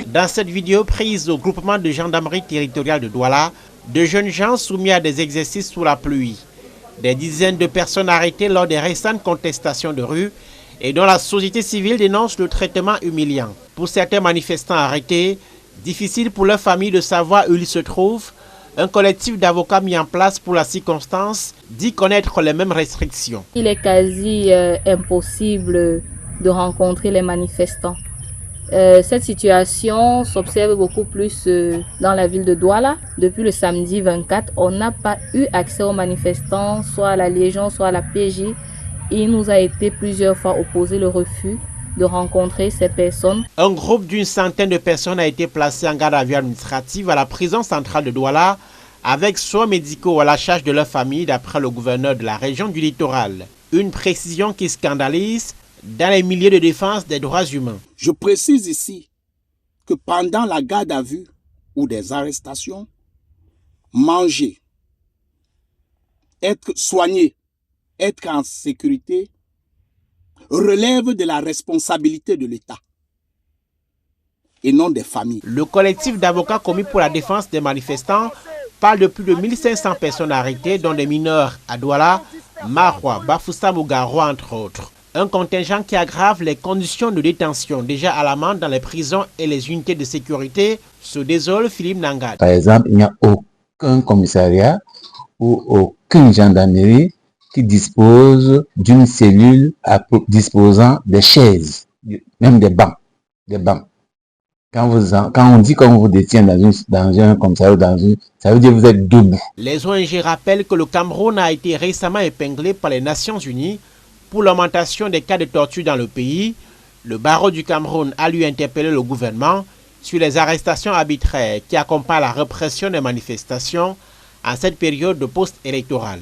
Dans cette vidéo prise au groupement de gendarmerie territoriale de Douala, de jeunes gens soumis à des exercices sous la pluie, des dizaines de personnes arrêtées lors des récentes contestations de rue et dont la société civile dénonce le traitement humiliant. Pour certains manifestants arrêtés, difficile pour leur famille de savoir où ils se trouvent, un collectif d'avocats mis en place pour la circonstance dit connaître les mêmes restrictions. Il est quasi impossible de rencontrer les manifestants. Cette situation s'observe beaucoup plus dans la ville de Douala. Depuis le samedi 24, on n'a pas eu accès aux manifestants, soit à la Légion, soit à la PJ. Il nous a été plusieurs fois opposé le refus de rencontrer ces personnes. Un groupe d'une centaine de personnes a été placé en garde à vue administrative à la prison centrale de Douala avec soins médicaux à la charge de leur famille d'après le gouverneur de la région du littoral. Une précision qui scandalise dans les milieux de défense des droits humains. Je précise ici que pendant la garde à vue ou des arrestations, manger, être soigné, être en sécurité relève de la responsabilité de l'État et non des familles. Le collectif d'avocats commis pour la défense des manifestants parle de plus de 1500 personnes arrêtées, dont des mineurs à Douala, Maroua, Bafoussam ou Garoua, entre autres. Un contingent qui aggrave les conditions de détention déjà alarmantes dans les prisons et les unités de sécurité, se désole Philippe Nangad. Par exemple, il n'y a aucun commissariat ou aucune gendarmerie qui dispose d'une cellule disposant des chaises, même des bancs. Quand on dit qu'on vous détient dans un commissariat, ça veut dire que vous êtes debout. Les ONG rappellent que le Cameroun a été récemment épinglé par les Nations Unies pour l'augmentation des cas de torture dans le pays. Le barreau du Cameroun a lui interpellé le gouvernement sur les arrestations arbitraires qui accompagnent la répression des manifestations en cette période de post-électorale.